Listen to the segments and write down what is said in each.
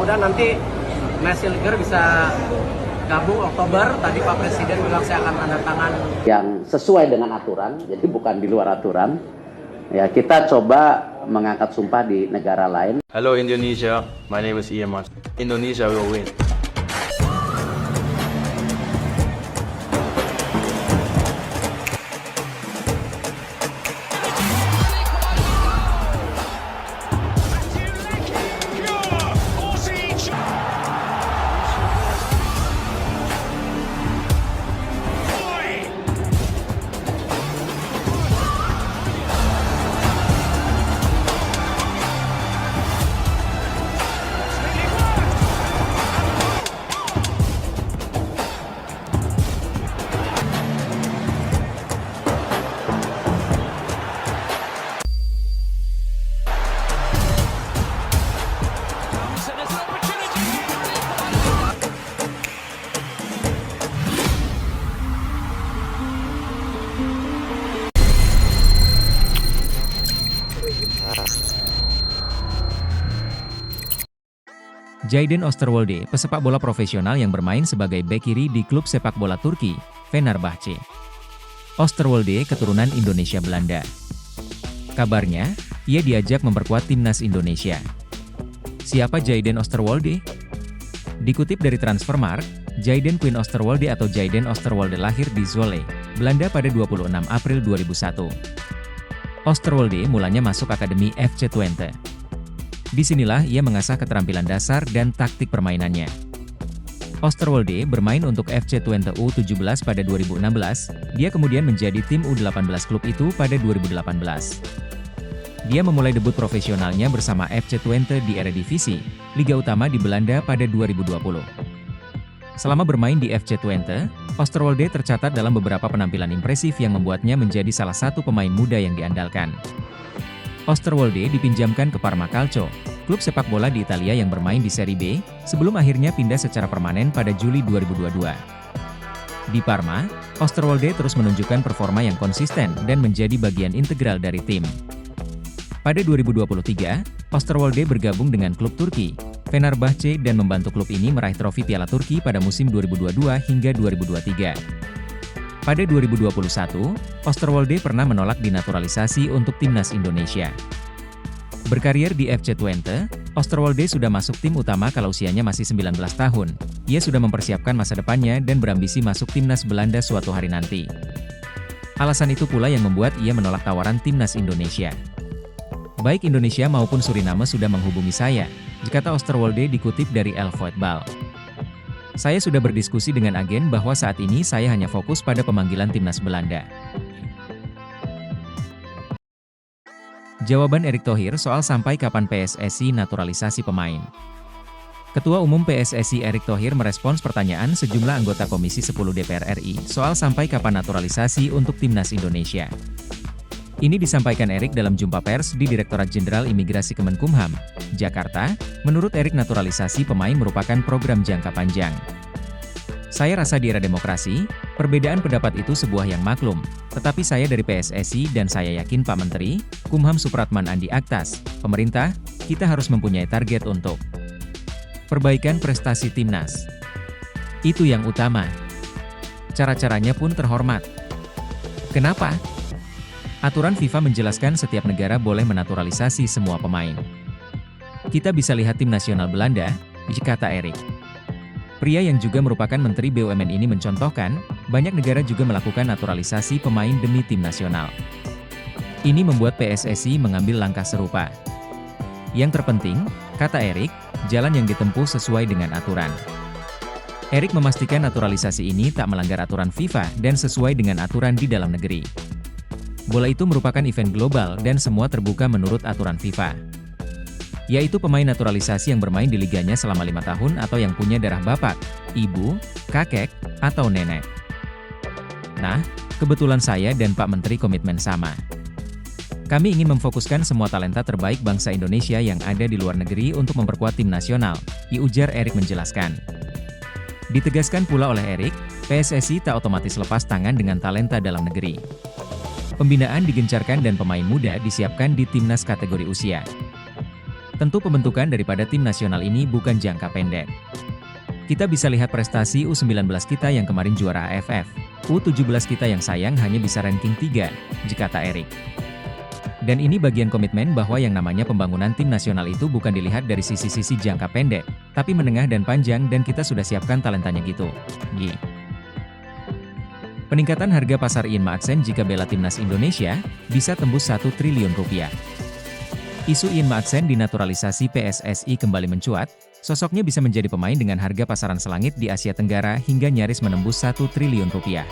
mudah-mudahan nanti Messi Liger bisa gabung Oktober. Tadi Pak Presiden bilang saya akan tanda tangan yang sesuai dengan aturan, jadi bukan di luar aturan. Ya, kita coba mengangkat sumpah di negara lain. Hello Indonesia, my name is Ian Mas. Indonesia will win. Jayden Osterwolde, pesepak bola profesional yang bermain sebagai bek kiri di klub sepak bola Turki, Fenerbahce. Osterwolde keturunan Indonesia Belanda. Kabarnya, ia diajak memperkuat timnas Indonesia. Siapa Jayden Osterwolde? Dikutip dari Transfermarkt, Jayden Quinn Osterwolde atau Jayden Osterwolde lahir di Zwolle, Belanda pada 26 April 2001. Osterwolde mulanya masuk Akademi FC Twente. Disinilah ia mengasah keterampilan dasar dan taktik permainannya. Osterwolde bermain untuk FC Twente U17 pada 2016, dia kemudian menjadi tim U18 klub itu pada 2018. Dia memulai debut profesionalnya bersama FC Twente di Eredivisie, Liga Utama di Belanda pada 2020. Selama bermain di FC Twente, Osterwolde tercatat dalam beberapa penampilan impresif yang membuatnya menjadi salah satu pemain muda yang diandalkan. Osterwolde dipinjamkan ke Parma Calcio, klub sepak bola di Italia yang bermain di Serie B, sebelum akhirnya pindah secara permanen pada Juli 2022. Di Parma, Osterwolde terus menunjukkan performa yang konsisten dan menjadi bagian integral dari tim. Pada 2023, Osterwolde bergabung dengan klub Turki, Fenerbahce dan membantu klub ini meraih trofi Piala Turki pada musim 2022 hingga 2023. Pada 2021, Osterwolde pernah menolak dinaturalisasi untuk timnas Indonesia. Berkarir di FC Twente, Osterwolde sudah masuk tim utama kalau usianya masih 19 tahun. Ia sudah mempersiapkan masa depannya dan berambisi masuk timnas Belanda suatu hari nanti. Alasan itu pula yang membuat ia menolak tawaran timnas Indonesia. Baik Indonesia maupun Suriname sudah menghubungi saya, kata Osterwolde dikutip dari El Voetbal. Saya sudah berdiskusi dengan agen bahwa saat ini saya hanya fokus pada pemanggilan timnas Belanda. Jawaban Erick Thohir soal sampai kapan PSSI naturalisasi pemain. Ketua Umum PSSI Erick Thohir merespons pertanyaan sejumlah anggota Komisi 10 DPR RI soal sampai kapan naturalisasi untuk timnas Indonesia. Ini disampaikan Erick dalam jumpa pers di Direktorat Jenderal Imigrasi Kemenkumham, Jakarta. Menurut Erick, naturalisasi pemain merupakan program jangka panjang. Saya rasa di era demokrasi, perbedaan pendapat itu sebuah yang maklum, tetapi saya dari PSSI dan saya yakin Pak Menteri, Kumham Supratman Andi Aktas, pemerintah, kita harus mempunyai target untuk perbaikan prestasi timnas. Itu yang utama. Cara-caranya pun terhormat. Kenapa? Aturan FIFA menjelaskan setiap negara boleh menaturalisasi semua pemain. Kita bisa lihat tim nasional Belanda, kata Erick. Pria yang juga merupakan Menteri BUMN ini mencontohkan, banyak negara juga melakukan naturalisasi pemain demi tim nasional. Ini membuat PSSI mengambil langkah serupa. Yang terpenting, kata Erick, jalan yang ditempuh sesuai dengan aturan. Erick memastikan naturalisasi ini tak melanggar aturan FIFA dan sesuai dengan aturan di dalam negeri. Bola itu merupakan event global dan semua terbuka menurut aturan FIFA. Yaitu pemain naturalisasi yang bermain di liganya selama 5 tahun atau yang punya darah bapak, ibu, kakek, atau nenek. Nah, kebetulan saya dan Pak Menteri komitmen sama. Kami ingin memfokuskan semua talenta terbaik bangsa Indonesia yang ada di luar negeri untuk memperkuat tim nasional, ujar Erick menjelaskan. Ditegaskan pula oleh Erick, PSSI tak otomatis lepas tangan dengan talenta dalam negeri. Pembinaan digencarkan dan pemain muda disiapkan di timnas kategori usia. Tentu pembentukan daripada tim nasional ini bukan jangka pendek. Kita bisa lihat prestasi U19 kita yang kemarin juara AFF, U17 kita yang sayang hanya bisa ranking 3, kata Erik. Dan ini bagian komitmen bahwa yang namanya pembangunan tim nasional itu bukan dilihat dari sisi-sisi jangka pendek, tapi menengah dan panjang dan kita sudah siapkan talentanya gitu. Gi. Peningkatan harga pasar Ian Maatsen jika bela timnas Indonesia, bisa tembus 1 triliun rupiah. Isu Ian Maatsen dinaturalisasi PSSI kembali mencuat, sosoknya bisa menjadi pemain dengan harga pasaran selangit di Asia Tenggara hingga nyaris menembus 1 triliun rupiah.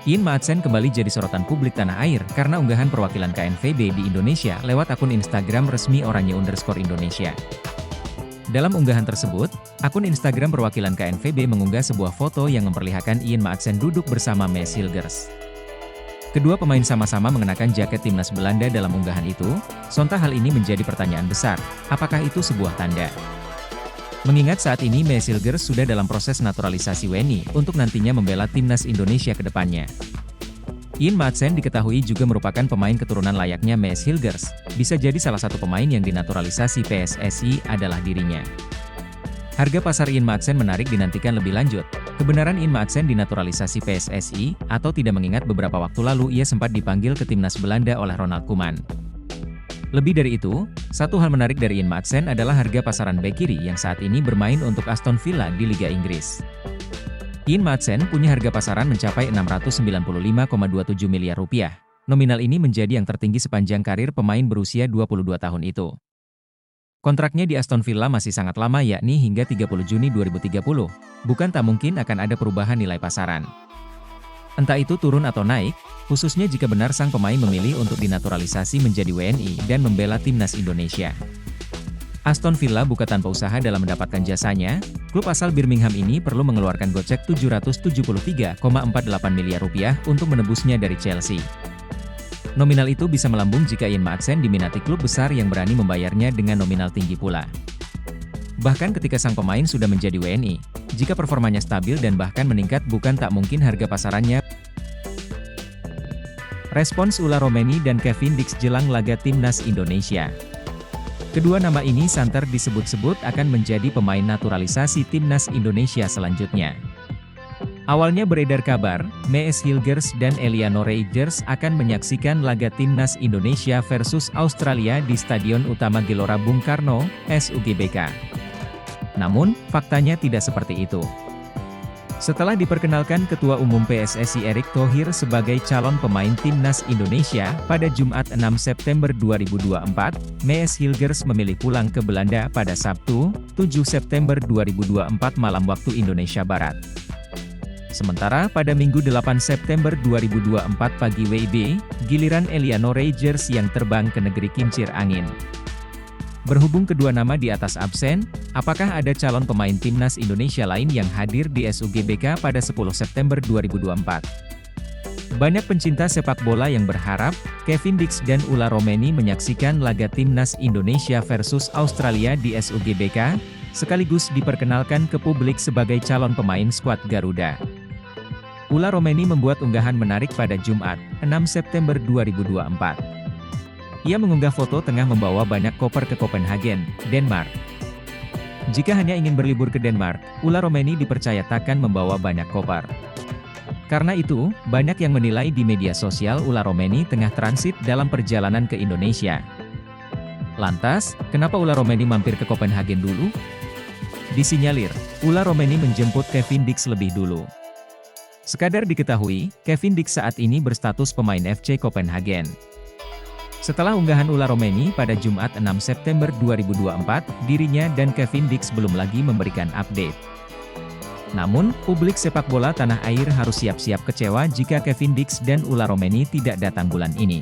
Ian Maatsen kembali jadi sorotan publik tanah air karena unggahan perwakilan KNVB di Indonesia lewat akun Instagram resmi Oranye_Indonesia. Dalam unggahan tersebut, akun Instagram perwakilan KNVB mengunggah sebuah foto yang memperlihatkan Ian Maatsen duduk bersama Mees Hilgers. Kedua pemain sama-sama mengenakan jaket timnas Belanda dalam unggahan itu, sontak hal ini menjadi pertanyaan besar, apakah itu sebuah tanda? Mengingat saat ini Mees Hilgers sudah dalam proses naturalisasi WNI untuk nantinya membela timnas Indonesia ke depannya. Ian Maatsen diketahui juga merupakan pemain keturunan layaknya Mees Hilgers, bisa jadi salah satu pemain yang dinaturalisasi PSSI adalah dirinya. Harga pasar Ian Maatsen menarik dinantikan lebih lanjut. Kebenaran Ian Maatsen dinaturalisasi PSSI, atau tidak mengingat beberapa waktu lalu ia sempat dipanggil ke timnas Belanda oleh Ronald Koeman. Lebih dari itu, satu hal menarik dari Ian Maatsen adalah harga pasaran bek kiri yang saat ini bermain untuk Aston Villa di Liga Inggris. Ian Maatsen punya harga pasaran mencapai 695,27 miliar rupiah. Nominal ini menjadi yang tertinggi sepanjang karir pemain berusia 22 tahun itu. Kontraknya di Aston Villa masih sangat lama yakni hingga 30 Juni 2030, bukan tak mungkin akan ada perubahan nilai pasaran. Entah itu turun atau naik, khususnya jika benar sang pemain memilih untuk dinaturalisasi menjadi WNI dan membela timnas Indonesia. Aston Villa bukan tanpa usaha dalam mendapatkan jasanya, klub asal Birmingham ini perlu mengeluarkan gocek 773,48 miliar rupiah untuk menebusnya dari Chelsea. Nominal itu bisa melambung jika Ian Maatsen diminati klub besar yang berani membayarnya dengan nominal tinggi pula. Bahkan ketika sang pemain sudah menjadi WNI, jika performanya stabil dan bahkan meningkat bukan tak mungkin harga pasarannya. Respons Ula Romeni dan Kevin Dix jelang laga timnas Indonesia. Kedua nama ini santer disebut-sebut akan menjadi pemain naturalisasi timnas Indonesia selanjutnya. Awalnya beredar kabar, Mees Hilgers dan Eliano Reijers akan menyaksikan laga timnas Indonesia versus Australia di Stadion Utama Gelora Bung Karno, SUGBK. Namun, faktanya tidak seperti itu. Setelah diperkenalkan Ketua Umum PSSI Erick Thohir sebagai calon pemain timnas Indonesia pada Jumat 6 September 2024, Mees Hilgers memilih pulang ke Belanda pada Sabtu, 7 September 2024 malam waktu Indonesia Barat. Sementara pada Minggu 8 September 2024 pagi WIB, giliran Eliano Reijers yang terbang ke negeri kincir angin. Berhubung kedua nama di atas absen, apakah ada calon pemain timnas Indonesia lain yang hadir di SUGBK pada 10 September 2024? Banyak pencinta sepak bola yang berharap, Kevin Dix dan Ula Romeni menyaksikan laga timnas Indonesia versus Australia di SUGBK, sekaligus diperkenalkan ke publik sebagai calon pemain skuad Garuda. Ula Romeni membuat unggahan menarik pada Jumat, 6 September 2024. Ia mengunggah foto tengah membawa banyak koper ke Copenhagen, Denmark. Jika hanya ingin berlibur ke Denmark, Ula Romeni dipercaya takkan membawa banyak koper. Karena itu, banyak yang menilai di media sosial Ula Romeni tengah transit dalam perjalanan ke Indonesia. Lantas, kenapa Ula Romeni mampir ke Copenhagen dulu? Disinyalir, Ula Romeni menjemput Kevin Dix lebih dulu. Sekadar diketahui, Kevin Dix saat ini berstatus pemain FC Copenhagen. Setelah unggahan Ula Romeni pada Jumat 6 September 2024, dirinya dan Kevin Dix belum lagi memberikan update. Namun, publik sepak bola tanah air harus siap-siap kecewa jika Kevin Dix dan Ula Romeni tidak datang bulan ini.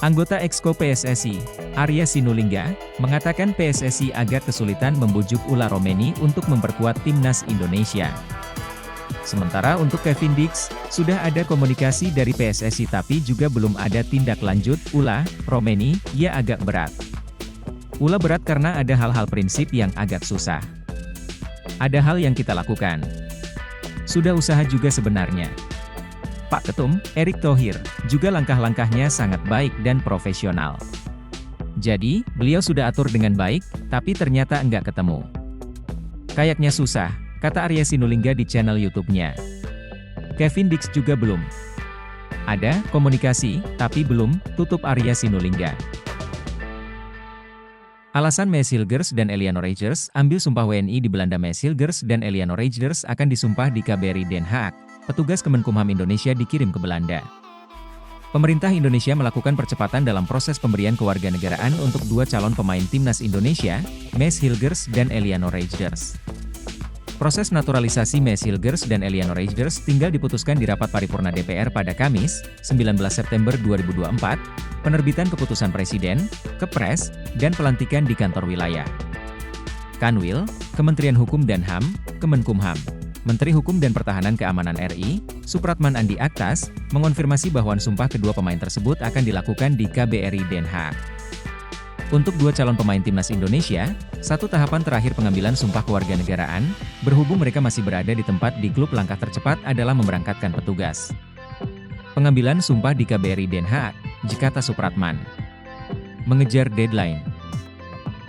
Anggota Exco PSSI, Arya Sinulinga, mengatakan PSSI agak kesulitan membujuk Ula Romeni untuk memperkuat timnas Indonesia. Sementara untuk Kevin Dix, sudah ada komunikasi dari PSSI tapi juga belum ada tindak lanjut. Ula Romeni, ya agak berat. Ula berat karena ada hal-hal prinsip yang agak susah. Ada hal yang kita lakukan. Sudah usaha juga sebenarnya. Pak Ketum, Erick Thohir, juga langkah-langkahnya sangat baik dan profesional. Jadi, beliau sudah atur dengan baik, tapi ternyata enggak ketemu. Kayaknya susah, kata Arya Sinulinga di channel YouTube-nya. Kevin Dix juga belum. Ada komunikasi, tapi belum, tutup Arya Sinulinga. Alasan Mees Hilgers dan Eliano Reigers ambil sumpah WNI di Belanda. Mees Hilgers dan Eliano Reigers akan disumpah di KBRI Den Haag. Petugas Kemenkumham Indonesia dikirim ke Belanda. Pemerintah Indonesia melakukan percepatan dalam proses pemberian kewarganegaraan untuk dua calon pemain timnas Indonesia, Mees Hilgers dan Eliano Reigers. Proses naturalisasi Mees Hilgers dan Eliano Reigers tinggal diputuskan di rapat paripurna DPR pada Kamis, 19 September 2024, penerbitan keputusan Presiden, Kepres, dan pelantikan di kantor wilayah. Kanwil, Kementerian Hukum dan HAM, Kemenkumham, Menteri Hukum dan Pertahanan Keamanan RI, Supratman Andi Aktas, mengonfirmasi bahwa sumpah kedua pemain tersebut akan dilakukan di KBRI Den Haag. Untuk dua calon pemain timnas Indonesia, satu tahapan terakhir pengambilan sumpah kewarganegaraan, berhubung mereka masih berada di tempat di klub, langkah tercepat adalah memberangkatkan petugas. Pengambilan sumpah di KBRI Den Haag, kata Supratman. Mengejar deadline.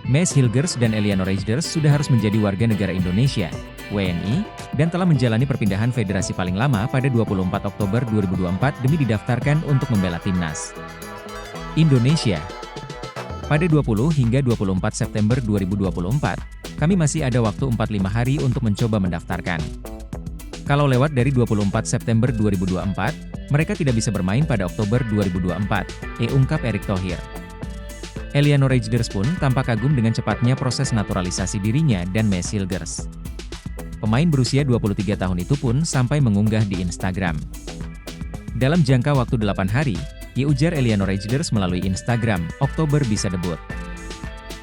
Mees Hilgers dan Eliano Reigers sudah harus menjadi warga negara Indonesia, WNI, dan telah menjalani perpindahan federasi paling lama pada 24 Oktober 2024 demi didaftarkan untuk membela timnas Indonesia. Pada 20 hingga 24 September 2024, kami masih ada waktu 45 hari untuk mencoba mendaftarkan. Kalau lewat dari 24 September 2024, mereka tidak bisa bermain pada Oktober 2024, ungkap Erick Thohir. Eliano Reigers pun tampak kagum dengan cepatnya proses naturalisasi dirinya dan Mees Hilgers. Pemain berusia 23 tahun itu pun sampai mengunggah di Instagram. Dalam jangka waktu 8 hari, ujar Eliano Reigers melalui Instagram, Oktober bisa debut.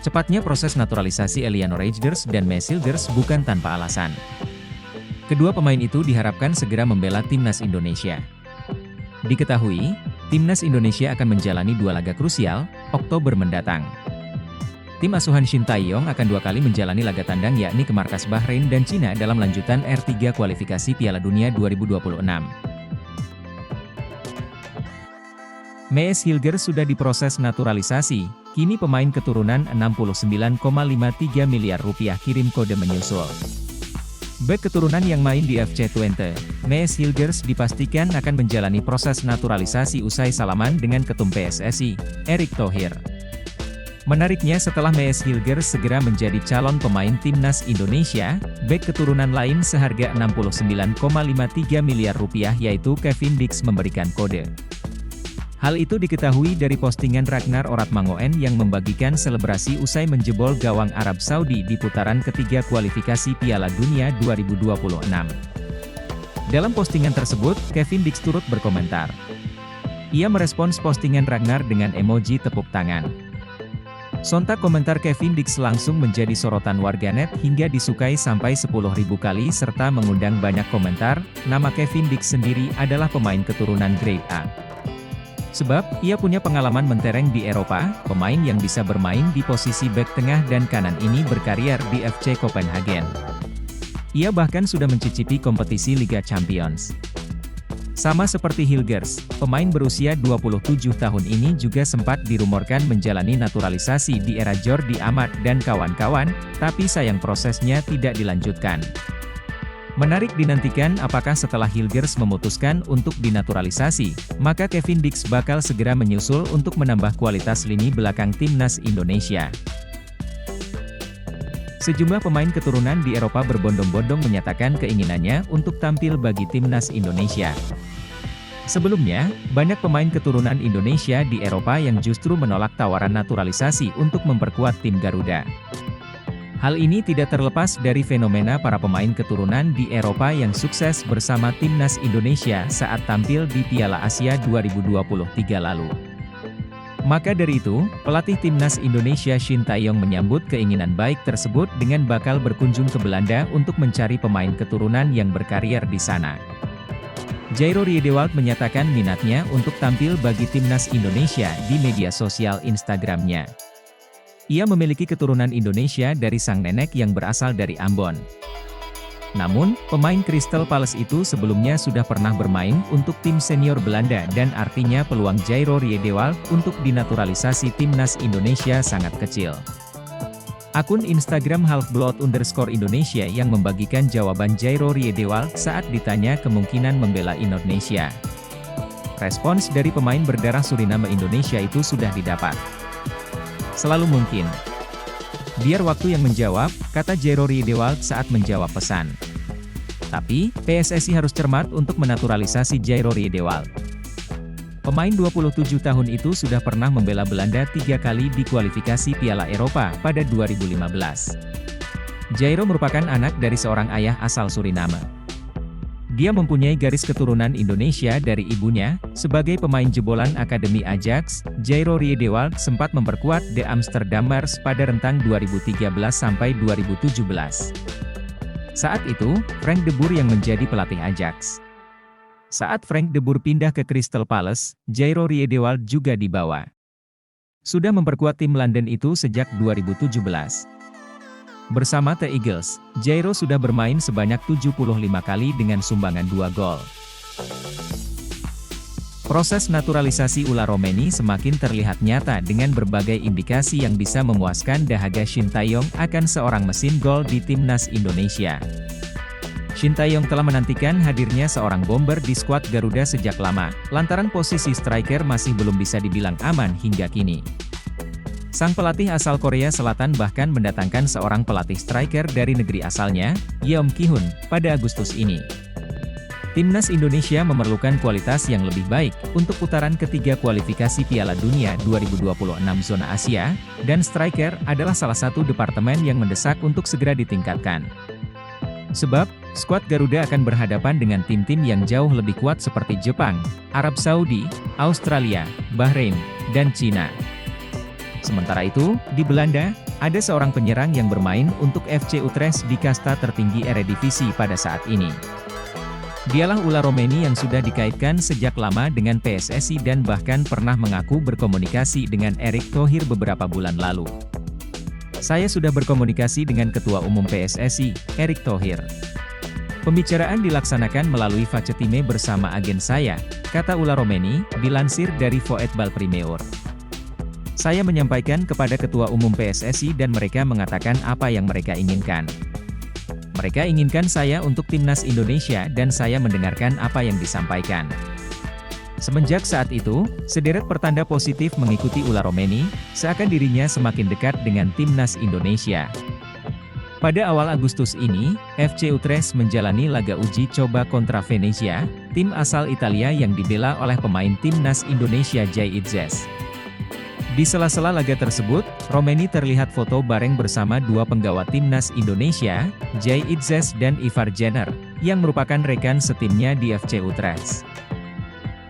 Cepatnya proses naturalisasi Eliano Reigers dan Mees Hilgers bukan tanpa alasan. Kedua pemain itu diharapkan segera membela timnas Indonesia. Diketahui, timnas Indonesia akan menjalani dua laga krusial, Oktober mendatang. Tim asuhan Shin Tae-yong akan dua kali menjalani laga tandang, yakni ke markas Bahrain dan Cina dalam lanjutan R3 kualifikasi Piala Dunia 2026. Mees Hilgers sudah diproses naturalisasi, kini pemain keturunan 69,53 miliar rupiah kirim kode menyusul. Bek keturunan yang main di FC Twente, Mees Hilgers dipastikan akan menjalani proses naturalisasi usai salaman dengan Ketum PSSI, Erick Thohir. Menariknya, setelah Mees Hilgers segera menjadi calon pemain timnas Indonesia, bek keturunan lain seharga 69,53 miliar rupiah yaitu Kevin Dix memberikan kode. Hal itu diketahui dari postingan Ragnar Oratmangoen yang membagikan selebrasi usai menjebol gawang Arab Saudi di putaran ketiga kualifikasi Piala Dunia 2026. Dalam postingan tersebut, Kevin Dix turut berkomentar. Ia merespons postingan Ragnar dengan emoji tepuk tangan. Sontak komentar Kevin Dix langsung menjadi sorotan warganet hingga disukai sampai 10.000 kali serta mengundang banyak komentar. Nama Kevin Dix sendiri adalah pemain keturunan Grade A. Sebab, ia punya pengalaman mentereng di Eropa, pemain yang bisa bermain di posisi bek tengah dan kanan ini berkarier di FC Copenhagen. Ia bahkan sudah mencicipi kompetisi Liga Champions. Sama seperti Hilgers, pemain berusia 27 tahun ini juga sempat dirumorkan menjalani naturalisasi di era Jordi Amat dan kawan-kawan, tapi sayang prosesnya tidak dilanjutkan. Menarik dinantikan apakah setelah Hilgers memutuskan untuk dinaturalisasi, maka Kevin Dix bakal segera menyusul untuk menambah kualitas lini belakang timnas Indonesia. Sejumlah pemain keturunan di Eropa berbondong-bondong menyatakan keinginannya untuk tampil bagi timnas Indonesia. Sebelumnya, banyak pemain keturunan Indonesia di Eropa yang justru menolak tawaran naturalisasi untuk memperkuat tim Garuda. Hal ini tidak terlepas dari fenomena para pemain keturunan di Eropa yang sukses bersama timnas Indonesia saat tampil di Piala Asia 2023 lalu. Maka dari itu, pelatih timnas Indonesia Shin Tae-yong menyambut keinginan baik tersebut dengan bakal berkunjung ke Belanda untuk mencari pemain keturunan yang berkarier di sana. Jairo Riedewald menyatakan minatnya untuk tampil bagi timnas Indonesia di media sosial Instagramnya. Ia memiliki keturunan Indonesia dari sang nenek yang berasal dari Ambon. Namun, pemain Crystal Palace itu sebelumnya sudah pernah bermain untuk tim senior Belanda dan artinya peluang Jairo Riedewald untuk dinaturalisasi timnas Indonesia sangat kecil. Akun Instagram @halfblood_Indonesia yang membagikan jawaban Jairo Riedewald saat ditanya kemungkinan membela Indonesia. Respons dari pemain berdarah Suriname Indonesia itu sudah didapat. Selalu mungkin. Biar waktu yang menjawab, kata Jairo Riedewald saat menjawab pesan. Tapi, PSSI harus cermat untuk menaturalisasi Jairo Riedewald. Pemain 27 tahun itu sudah pernah membela Belanda 3 kali di kualifikasi Piala Eropa pada 2015. Jairo merupakan anak dari seorang ayah asal Suriname. Dia mempunyai garis keturunan Indonesia dari ibunya. Sebagai pemain jebolan Akademi Ajax, Jairo Riedewald sempat memperkuat The Amsterdammers pada rentang 2013 sampai 2017. Saat itu, Frank de Boer yang menjadi pelatih Ajax. Saat Frank de Boer pindah ke Crystal Palace, Jairo Riedewald juga dibawa. Sudah memperkuat tim London itu sejak 2017. Bersama The Eagles, Jairo sudah bermain sebanyak 75 kali dengan sumbangan 2 gol. Proses naturalisasi Ula Romeni semakin terlihat nyata dengan berbagai indikasi yang bisa memuaskan dahaga Shin Tae-yong akan seorang mesin gol di timnas Indonesia. Shin Tae-yong telah menantikan hadirnya seorang bomber di skuad Garuda sejak lama, lantaran posisi striker masih belum bisa dibilang aman hingga kini. Sang pelatih asal Korea Selatan bahkan mendatangkan seorang pelatih striker dari negeri asalnya, Yeom Ki-hun, pada Agustus ini. Timnas Indonesia memerlukan kualitas yang lebih baik untuk putaran ketiga kualifikasi Piala Dunia 2026 zona Asia, dan striker adalah salah satu departemen yang mendesak untuk segera ditingkatkan. Sebab, skuad Garuda akan berhadapan dengan tim-tim yang jauh lebih kuat seperti Jepang, Arab Saudi, Australia, Bahrain, dan Cina. Sementara itu, di Belanda, ada seorang penyerang yang bermain untuk FC Utrecht di kasta tertinggi Eredivisie pada saat ini. Dialah Ula Romeni yang sudah dikaitkan sejak lama dengan PSSI dan bahkan pernah mengaku berkomunikasi dengan Erick Thohir beberapa bulan lalu. Saya sudah berkomunikasi dengan Ketua Umum PSSI, Erick Thohir. Pembicaraan dilaksanakan melalui Facetime bersama agen saya, kata Ula Romeni, dilansir dari Voetbal Primeur. Saya menyampaikan kepada Ketua Umum PSSI dan mereka mengatakan apa yang mereka inginkan. Mereka inginkan saya untuk timnas Indonesia dan saya mendengarkan apa yang disampaikan. Semenjak saat itu, sederet pertanda positif mengikuti Ula Romeni, seakan dirinya semakin dekat dengan timnas Indonesia. Pada awal Agustus ini, FC Utrecht menjalani laga uji coba kontra Venezia, tim asal Italia yang dibela oleh pemain timnas Indonesia Jay Itzes. Di sela-sela laga tersebut, Romeni terlihat foto bareng bersama dua penggawa timnas Indonesia, Jay Itzes dan Ivar Jenner, yang merupakan rekan setimnya di FC Utrecht.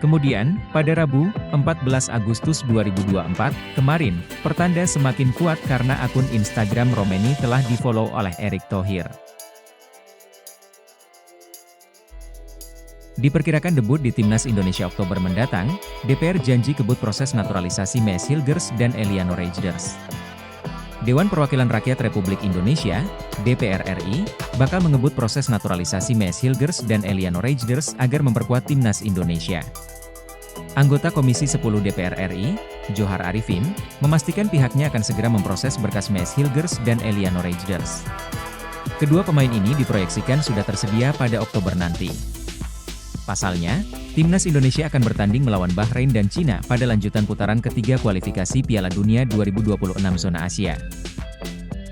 Kemudian, pada Rabu, 14 Agustus 2024, kemarin, pertanda semakin kuat karena akun Instagram Romeni telah di-follow oleh Erick Thohir. Diperkirakan debut di Timnas Indonesia Oktober mendatang, DPR janji kebut proses naturalisasi Mees Hilgers dan Eliano Reijnders. Dewan Perwakilan Rakyat Republik Indonesia, DPR RI, bakal mengebut proses naturalisasi Mees Hilgers dan Eliano Reijnders agar memperkuat Timnas Indonesia. Anggota Komisi 10 DPR RI, Johar Arifin, memastikan pihaknya akan segera memproses berkas Mees Hilgers dan Eliano Reijnders. Kedua pemain ini diproyeksikan sudah tersedia pada Oktober nanti. Pasalnya, Timnas Indonesia akan bertanding melawan Bahrain dan Cina pada lanjutan putaran ketiga kualifikasi Piala Dunia 2026 zona Asia.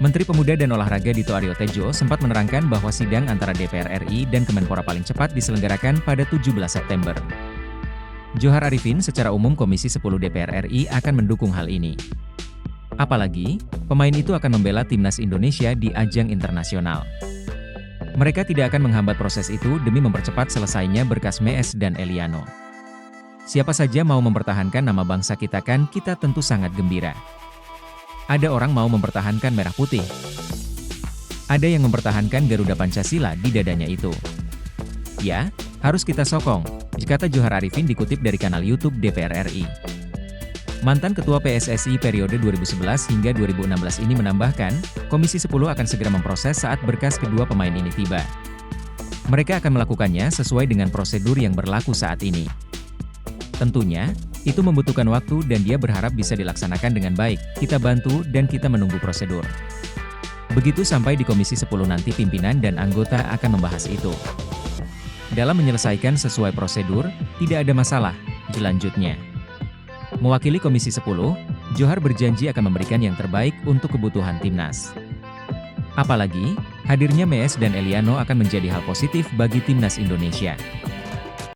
Menteri Pemuda dan Olahraga Dito Aryo Tejo sempat menerangkan bahwa sidang antara DPR RI dan Kemenpora paling cepat diselenggarakan pada 17 September. Johar Arifin secara umum Komisi 10 DPR RI akan mendukung hal ini. Apalagi, pemain itu akan membela Timnas Indonesia di ajang internasional. Mereka tidak akan menghambat proses itu demi mempercepat selesainya berkas Mees dan Eliano. Siapa saja mau mempertahankan nama bangsa kita kita tentu sangat gembira. Ada orang mau mempertahankan merah putih. Ada yang mempertahankan Garuda Pancasila di dadanya itu. Ya, harus kita sokong, kata Johar Arifin dikutip dari kanal YouTube DPR RI. Mantan Ketua PSSI periode 2011 hingga 2016 ini menambahkan, Komisi 10 akan segera memproses saat berkas kedua pemain ini tiba. Mereka akan melakukannya sesuai dengan prosedur yang berlaku saat ini. Tentunya, itu membutuhkan waktu dan dia berharap bisa dilaksanakan dengan baik. Kita bantu dan kita menunggu prosedur. Begitu sampai di Komisi 10 nanti pimpinan dan anggota akan membahas itu. Dalam menyelesaikan sesuai prosedur, tidak ada masalah, dilanjutnya. Mewakili Komisi 10, Johar berjanji akan memberikan yang terbaik untuk kebutuhan timnas. Apalagi, hadirnya Mees dan Eliano akan menjadi hal positif bagi timnas Indonesia.